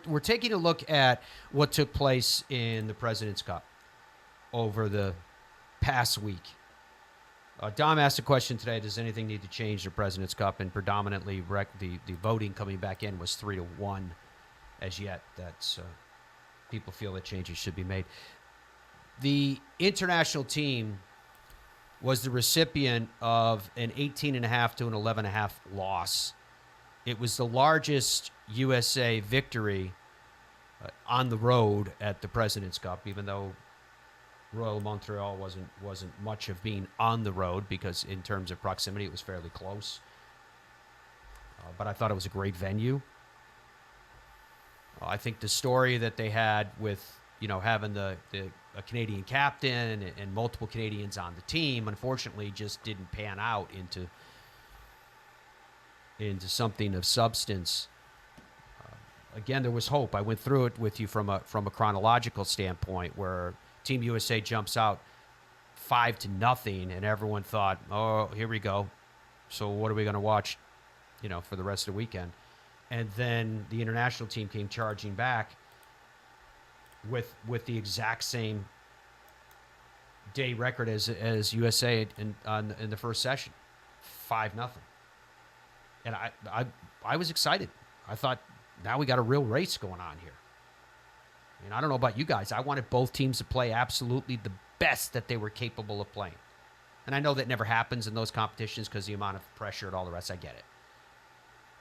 We're taking a look at what took place in the President's Cup over the past week. Dom asked a question today, does anything need to change the President's Cup? And predominantly the voting coming back in was 3-1 as yet. That's people feel that changes should be made. The international team was the recipient of an 18.5 to an 11.5 loss. It was the largest USA victory on the road at the President's Cup, even though Royal Montreal wasn't much of being on the road, because in terms of proximity it was fairly close. But I thought it was a great venue. I think the story that they had with having a Canadian captain and multiple Canadians on the team, unfortunately, just didn't pan out into something of substance. Again, there was hope. I went through it with you from a chronological standpoint, where Team USA jumps out 5-0, and everyone thought, "Oh, here we go. So what are we going to watch, for the rest of the weekend?" And then the international team came charging back with the exact same day record as USA in the first session, 5-0. And I was excited. I thought, now we got a real race going on here. And I don't know about you guys. I wanted both teams to play absolutely the best that they were capable of playing. And I know that never happens in those competitions because the amount of pressure and all the rest, I get it.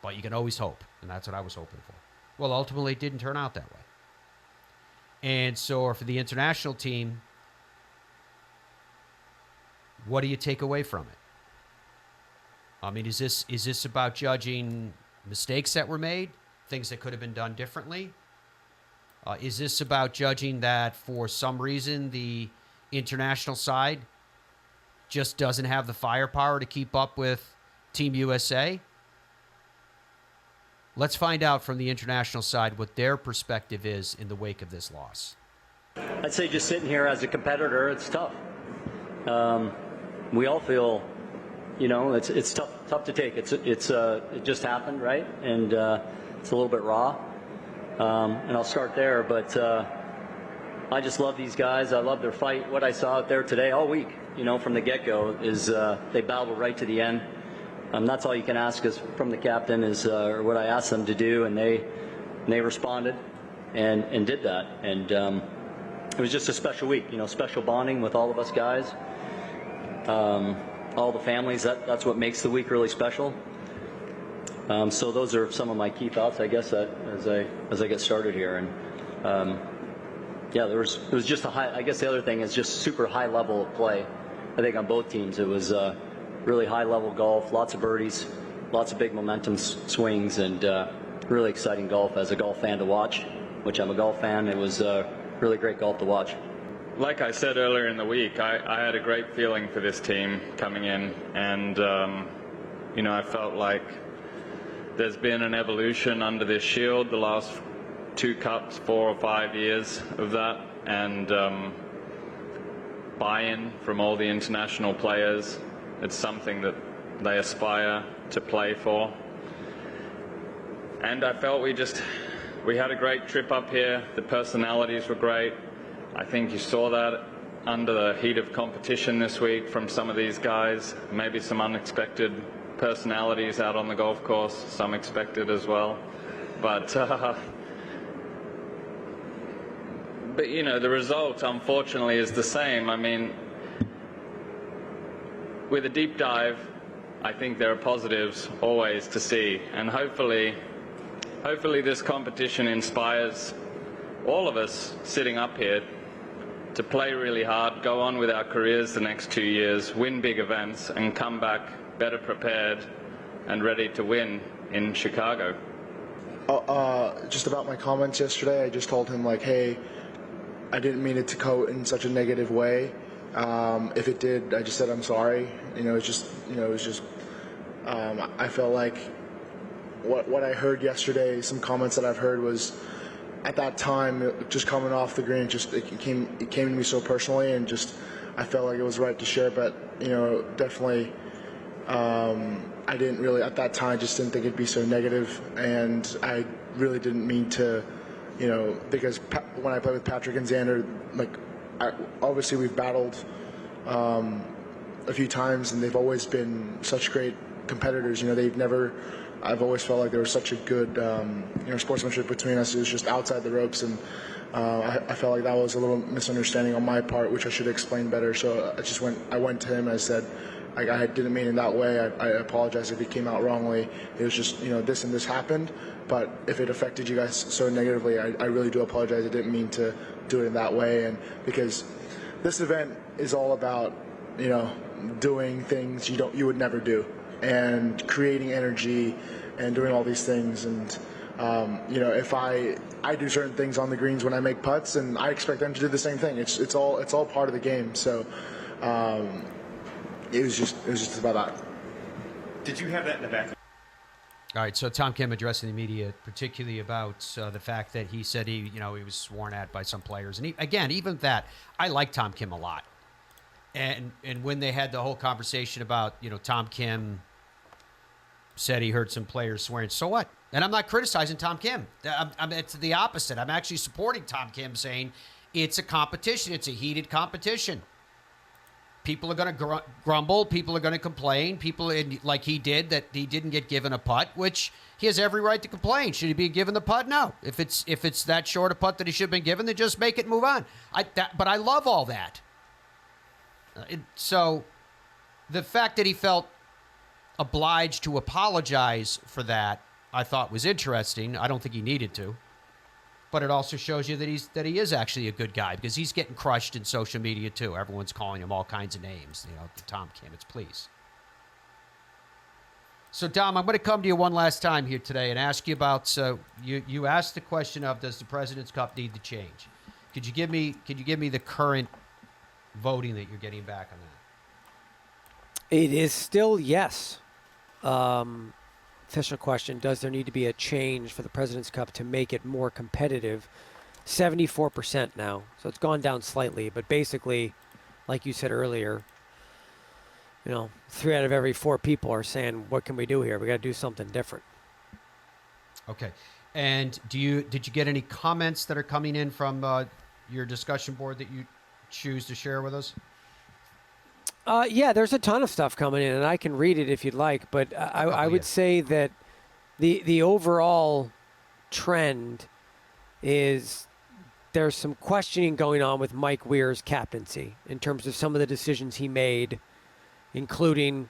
But you can always hope, and that's what I was hoping for. Well, ultimately, it didn't turn out that way. And so for the international team, what do you take away from it? I mean, is this about judging mistakes that were made, things that could have been done differently? Is this about judging that for some reason the international side just doesn't have the firepower to keep up with Team USA? Let's find out from the international side what their perspective is in the wake of this loss. I'd say just sitting here as a competitor, it's tough. We all feel, it's tough to take. It just happened, right? And it's a little bit raw. And I'll start there, but I just love these guys. I love their fight. What I saw out there today all week, from the get-go, is they battled right to the end. That's all you can ask is from the captain is what I asked them to do, and they responded and did that. And it was just a special week, special bonding with all of us guys, all the families. That's what makes the week really special. So those are some of my key thoughts, I guess, as I get started here. And it was just a high. I guess the other thing is just super high level of play. I think on both teams it was really high level golf, lots of birdies, lots of big momentum swings, and really exciting golf as a golf fan to watch, which I'm a golf fan. It was really great golf to watch. Like I said earlier in the week, I had a great feeling for this team coming in, and I felt like there's been an evolution under this shield the last 2 cups, 4 or 5 years of that, and buy-in from all the international players. It's something that they aspire to play for. And I felt we had a great trip up here. The personalities were great. I think you saw that under the heat of competition this week from some of these guys. Maybe some unexpected personalities out on the golf course, some expected as well. But the result, unfortunately, is the same. I mean, with a deep dive, I think there are positives always to see, and hopefully this competition inspires all of us sitting up here to play really hard, go on with our careers the next 2 years, win big events, and come back better prepared and ready to win in Chicago. Just about my comments yesterday, I just told him, hey, I didn't mean it to go in such a negative way. If it did, I just said I'm sorry. I felt like what I heard yesterday, some comments that I've heard was, at that time, just coming off the green, it came to me so personally, and just I felt like it was right to share. But definitely, I didn't really at that time just didn't think it'd be so negative, and I really didn't mean to, because when I played with Patrick and Xander, obviously we've battled a few times, and they've always been such great competitors. I've always felt like there was such a good, sportsmanship between us. It was just outside the ropes, and I felt like that was a little misunderstanding on my part, which I should explain better. So I went to him and I said, I didn't mean it that way. I apologize if it came out wrongly. It was just, this and this happened. But if it affected you guys so negatively, I really do apologize. I didn't mean to do it in that way. And because this event is all about, doing things you would never do, and creating energy and doing all these things. And, if I do certain things on the greens when I make putts, and I expect them to do the same thing. It's all part of the game. So, it was just about that. Did you have that in the back? All right, so Tom Kim addressing the media, particularly about the fact that he said he was sworn at by some players, and even that, I like Tom Kim a lot, and when they had the whole conversation about Tom Kim said he heard some players swearing, so what? And I'm not criticizing Tom Kim. It's the opposite. I'm actually supporting Tom Kim, saying it's a competition. It's a heated competition. People are going to grumble. People are going to complain. People, like he did, that he didn't get given a putt, which he has every right to complain. Should he be given the putt? No. If it's that short a putt that he should have been given, then just make it and move on. But I love all that. So the fact that he felt obliged to apologize for that, I thought was interesting. I don't think he needed to. But it also shows you that he is actually a good guy, because he's getting crushed in social media too. Everyone's calling him all kinds of names. Tom Kim, please. So Dom, I'm going to come to you one last time here today and ask you about. You asked the question of, does the President's Cup need to change? Could you give me the current voting that you're getting back on that? It is still yes. Official question, does there need to be a change for the President's Cup to make it more competitive? 74% now, so it's gone down slightly, but basically, like you said earlier, 3 out of every 4 people are saying, what can we do here? We got to do something different. Okay. And did you get any comments that are coming in from your discussion board that you choose to share with us? Yeah, there's a ton of stuff coming in, and I can read it if you'd like. But I would say that the overall trend is there's some questioning going on with Mike Weir's captaincy in terms of some of the decisions he made, including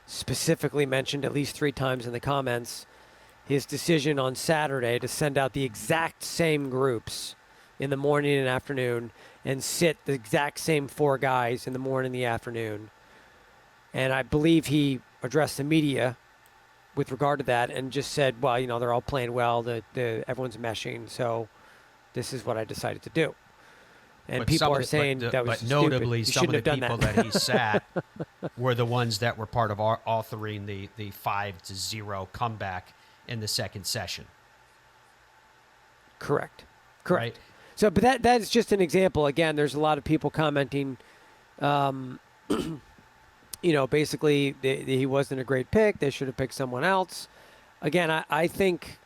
specifically mentioned at least 3 times in the comments, his decision on Saturday to send out the exact same groups in the morning and afternoon and sit the exact same 4 guys in the morning and the afternoon. And I believe he addressed the media with regard to that and just said, well, they're all playing well, everyone's meshing, so this is what I decided to do. And but people are saying that was stupid. But notably, some of the people that he sat were the ones that were part of authoring the 5-0 comeback in the second session. Correct. Right? So, but that is just an example. Again, there's a lot of people commenting, basically he wasn't a great pick. They should have picked someone else. Again, I think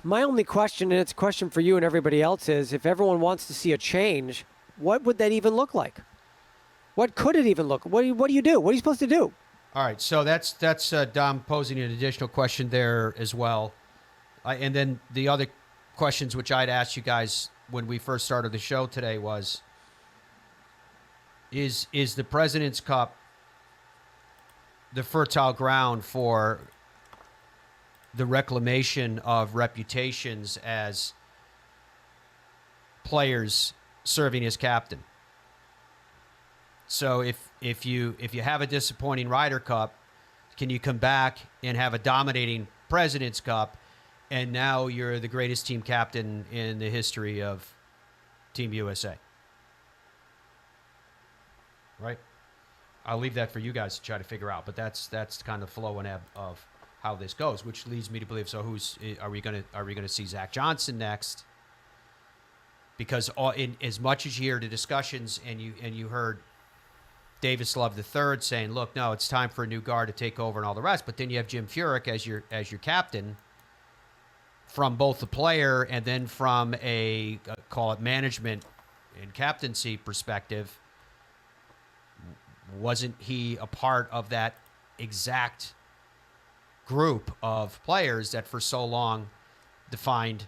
my only question, and it's a question for you and everybody else, is if everyone wants to see a change, what would that even look like? What could it even look? What do you do? What are you supposed to do? All right, so that's Dom posing an additional question there as well. And then the other questions which I'd asked you guys when we first started the show today was, is the President's Cup the fertile ground for the reclamation of reputations as players serving as captain? So if you have a disappointing Ryder Cup, can you come back and have a dominating President's Cup, and now you're the greatest team captain in the history of Team USA? Right? I'll leave that for you guys to try to figure out, but that's kind of flow and ebb of how this goes, which leads me to believe, so are we gonna see Zach Johnson next? Because as much as you hear the discussions and you heard Davis Love III saying, look, no, it's time for a new guard to take over and all the rest, but then you have Jim Furyk as your captain, from both the player and then from a call it management and captaincy perspective, wasn't he a part of that exact group of players that for so long defined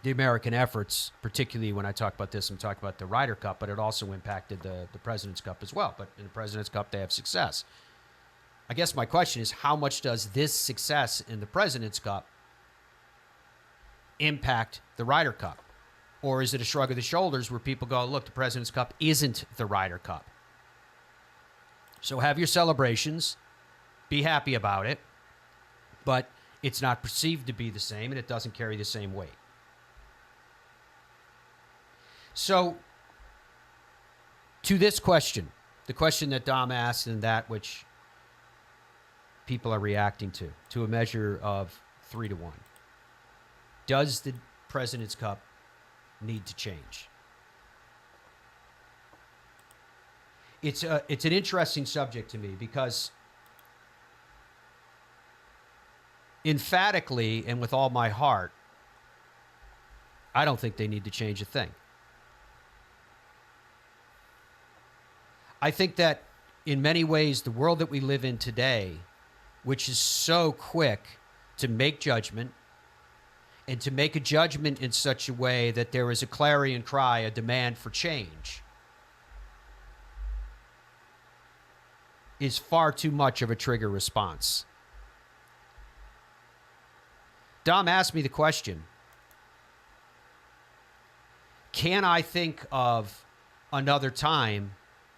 the American efforts, particularly when I talk about this, I'm talking about the Ryder Cup, but it also impacted the President's Cup as well. But in the President's Cup, they have success. I guess my question is, how much does this success in the President's Cup impact the Ryder Cup? Or is it a shrug of the shoulders where people go, look, the President's Cup isn't the Ryder Cup? So have your celebrations, be happy about it, but it's not perceived to be the same, and it doesn't carry the same weight. So, to this question, the question that Dom asked and that which people are reacting to a measure of 3-1, does the President's Cup need to change? It's an interesting subject to me because emphatically and with all my heart, I don't think they need to change a thing. I think that in many ways, the world that we live in today, which is so quick to make judgment and to make a judgment in such a way that there is a clarion cry, a demand for change, is far too much of a trigger response. Dom asked me the question, can I think of another time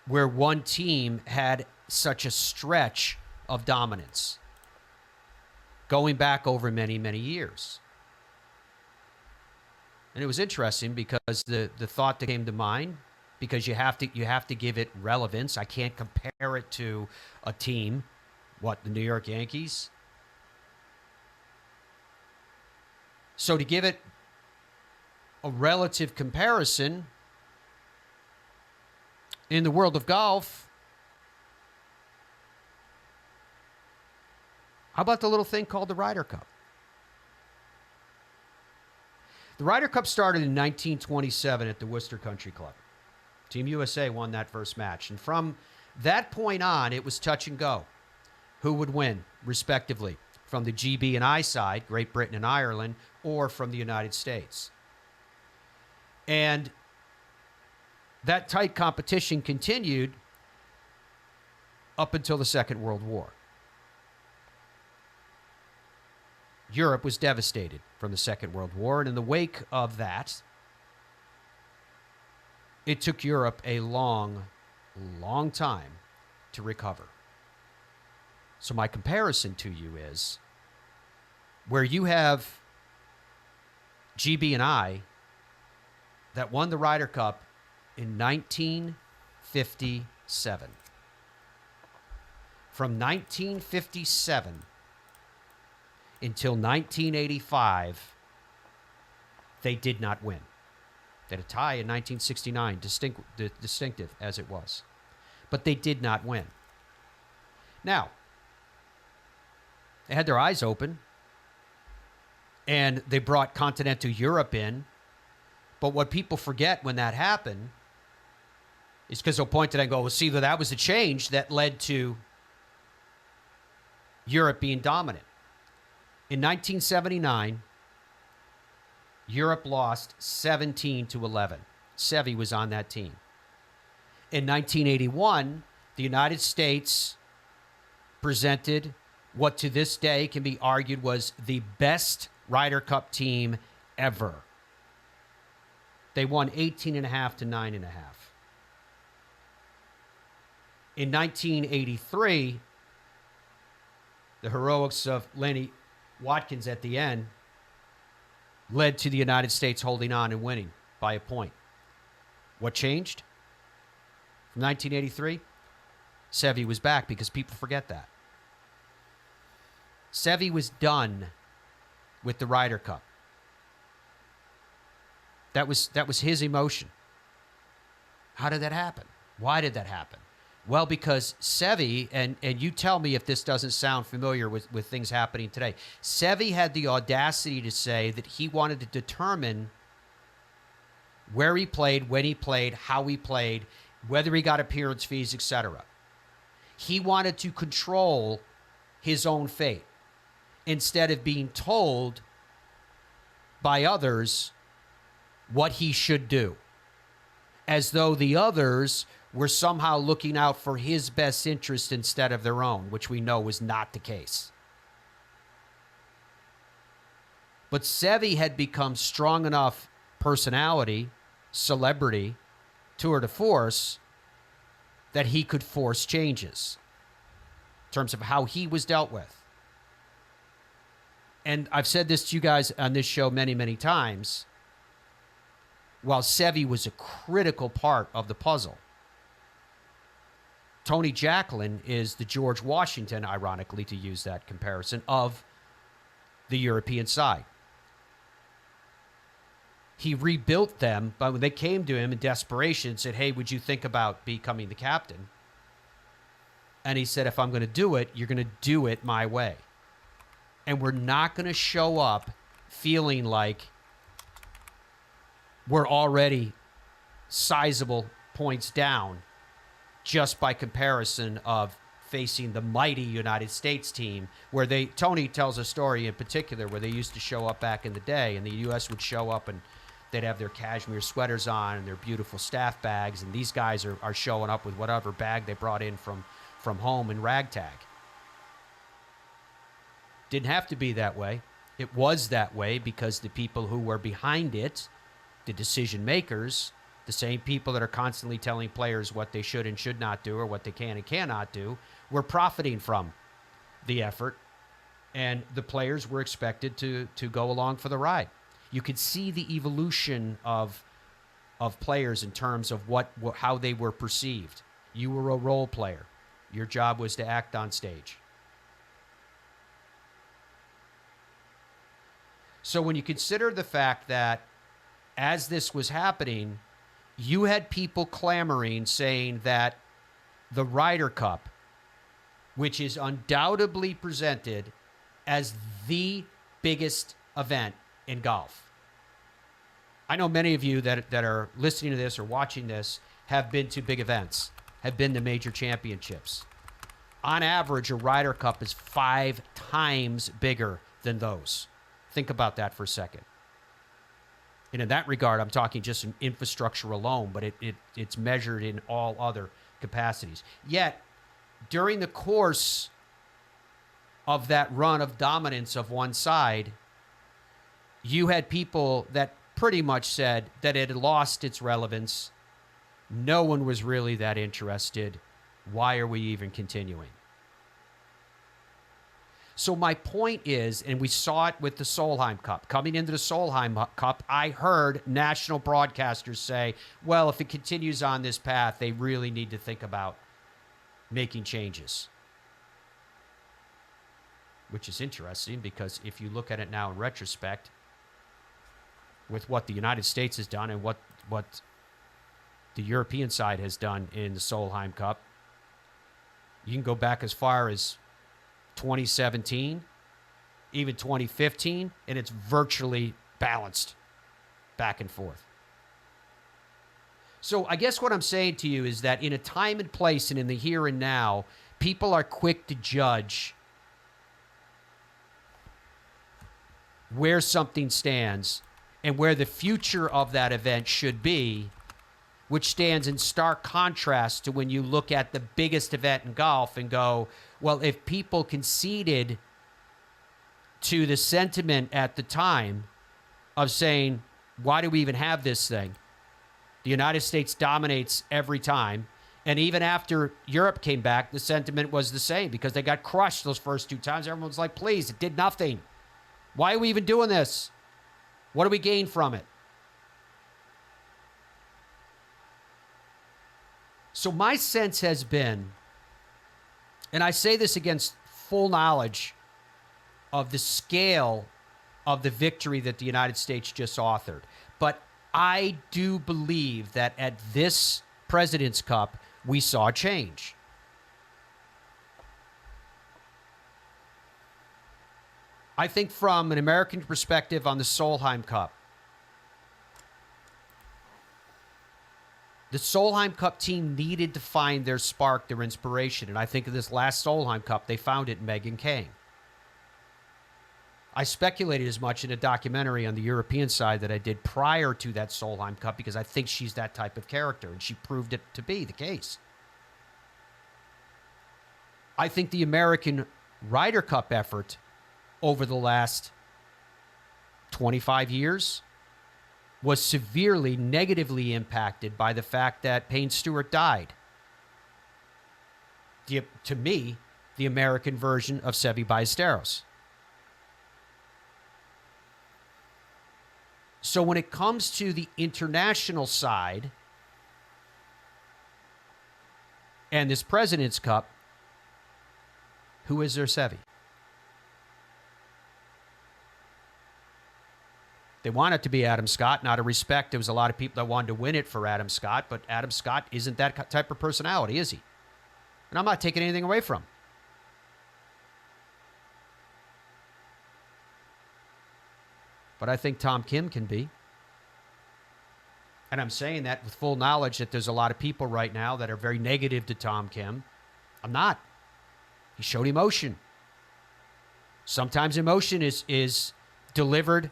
where one team had such a stretch of dominance going back over many, many years? And it was interesting because the thought that came to mind, because you have to give it relevance. I can't compare it to a team, the New York Yankees. So to give it a relative comparison, in the world of golf, how about the little thing called the Ryder Cup? The Ryder Cup started in 1927 at the Worcester Country Club. Team USA won that first match. And from that point on, it was touch and go. Who would win, respectively, from the GB and I side, Great Britain and Ireland, or from the United States. And that tight competition continued up until the Second World War. Europe was devastated from the Second World War, and in the wake of that, it took Europe a long, long time to recover. So my comparison to you is, where you have GB and I that won the Ryder Cup in 1957. From 1957 until 1985, they did not win. They had a tie in 1969, distinctive as it was. But they did not win. Now, they had their eyes open, and they brought continental Europe in. But what people forget when that happened is because they'll point to that and go, well, see, that was a change that led to Europe being dominant. In 1979, Europe lost 17-11. Seve was on that team. In 1981, the United States presented what to this day can be argued was the best Ryder Cup team ever. They won 18.5 to 9.5. In 1983, the heroics of Lenny Watkins at the end led to the United States holding on and winning by a point. What changed? From 1983, Seve was back, because people forget that. Seve was done with the Ryder Cup. That was his emotion. How did that happen? Why did that happen? Well, because Sevy, and you tell me if this doesn't sound familiar with things happening today. Sevy had the audacity to say that he wanted to determine where he played, when he played, how he played, whether he got appearance fees, etc. He wanted to control his own fate instead of being told by others what he should do, as though the others were somehow looking out for his best interest instead of their own, which we know was not the case. But Sevy had become strong enough personality, celebrity, tour de force, that he could force changes in terms of how he was dealt with. And I've said this to you guys on this show many, many times. While Sevy was a critical part of the puzzle, Tony Jacklin is the George Washington, ironically, to use that comparison, of the European side. He rebuilt them, but when they came to him in desperation and said, hey, would you think about becoming the captain? And he said, if I'm going to do it, you're going to do it my way. And we're not going to show up feeling like we're already sizable points down just by comparison of facing the mighty United States team, where Tony tells a story in particular where they used to show up back in the day, and the U.S. would show up and they'd have their cashmere sweaters on and their beautiful staff bags, and these guys are showing up with whatever bag they brought in from home in ragtag. Didn't have to be that way. It was that way because the people who were behind it, the decision makers, the same people that are constantly telling players what they should and should not do or what they can and cannot do, were profiting from the effort, and the players were expected to go along for the ride. You could see the evolution of players in terms of how they were perceived. You were a role player. Your job was to act on stage. So when you consider the fact that as this was happening, you had people clamoring, saying that the Ryder Cup, which is undoubtedly presented as the biggest event in golf. I know many of you that are listening to this or watching this have been to big events, have been to major championships. On average, a Ryder Cup is 5 times bigger than those. Think about that for a second. And in that regard, I'm talking just in infrastructure alone, but it's measured in all other capacities. Yet, during the course of that run of dominance of one side, you had people that pretty much said that it had lost its relevance. No one was really that interested. Why are we even continuing? So my point is, and we saw it with the Solheim Cup. Coming into the Solheim Cup, I heard national broadcasters say, well, if it continues on this path, they really need to think about making changes. Which is interesting, because if you look at it now in retrospect, with what the United States has done and what the European side has done in the Solheim Cup, you can go back as far as 2017, even 2015, and it's virtually balanced back and forth. So I guess what I'm saying to you is that in a time and place and in the here and now, people are quick to judge where something stands and where the future of that event should be, which stands in stark contrast to when you look at the biggest event in golf and go, well, if people conceded to the sentiment at the time of saying, why do we even have this thing? The United States dominates every time. And even after Europe came back, the sentiment was the same because they got crushed those first 2 times. Everyone's like, please, it did nothing. Why are we even doing this? What do we gain from it? So my sense has been, and I say this against full knowledge of the scale of the victory that the United States just authored, but I do believe that at this President's Cup, we saw change. I think from an American perspective on the Solheim Cup, the Solheim Cup team needed to find their spark, their inspiration. And I think of this last Solheim Cup, they found it in Megan Kane. I speculated as much in a documentary on the European side that I did prior to that Solheim Cup because I think she's that type of character, and she proved it to be the case. I think the American Ryder Cup effort over the last 25 years was severely negatively impacted by the fact that Payne Stewart died. To me, the American version of Seve Ballesteros. So when it comes to the international side and this President's Cup, who is their Seve? They want it to be Adam Scott. Out of respect, there was a lot of people that wanted to win it for Adam Scott, but Adam Scott isn't that type of personality, is he? And I'm not taking anything away from him. But I think Tom Kim can be. And I'm saying that with full knowledge that there's a lot of people right now that are very negative to Tom Kim. I'm not. He showed emotion. Sometimes emotion is delivered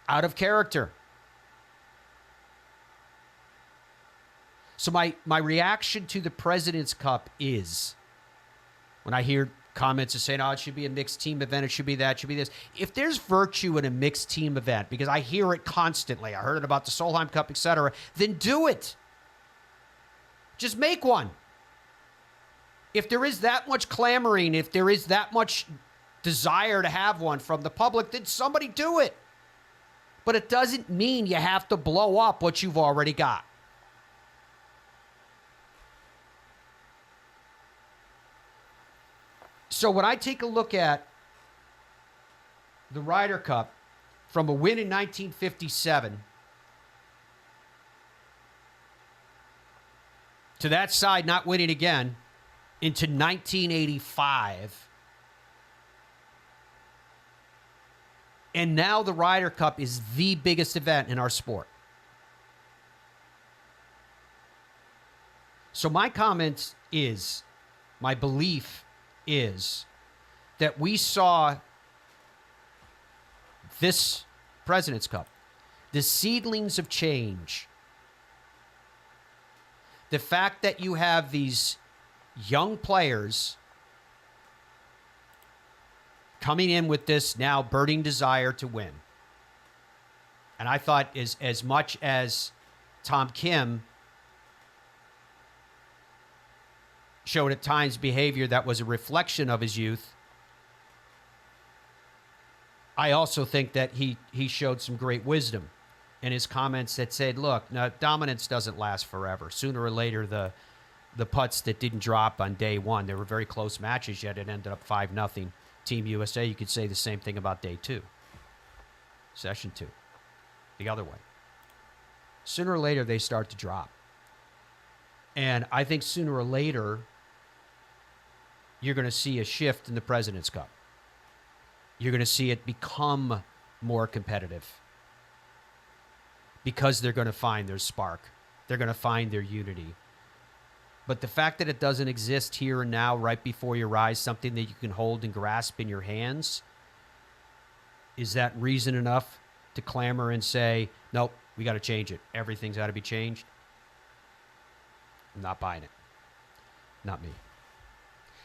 out of character. So my reaction to the President's Cup is, when I hear comments of saying, oh, it should be a mixed team event, it should be that, it should be this. If there's virtue in a mixed team event, because I hear it constantly, I heard it about the Solheim Cup, etc., then do it. Just make one. If there is that much clamoring, if there is that much desire to have one from the public, then somebody do it. But it doesn't mean you have to blow up what you've already got. So when I take a look at the Ryder Cup from a win in 1957 to that side not winning again into 1985, and now the Ryder Cup is the biggest event in our sport. So my comment is, my belief is that we saw this President's Cup, the seedlings of change, the fact that you have these young players coming in with this now burning desire to win. And I thought as much as Tom Kim showed at times behavior that was a reflection of his youth, I also think that he showed some great wisdom in his comments that said, look, now, dominance doesn't last forever. Sooner or later, the putts that didn't drop on day one, there were very close matches, yet it ended up 5-0 Team USA. You could say the same thing about day two. Session two. The other way. Sooner or later, they start to drop. And I think sooner or later, you're going to see a shift in the President's Cup. You're going to see it become more competitive because they're going to find their spark. They're going to find their unity. But the fact that it doesn't exist here and now, right before your eyes, something that you can hold and grasp in your hands, is that reason enough to clamor and say, nope, we got to change it. Everything's got to be changed? I'm not buying it. Not me.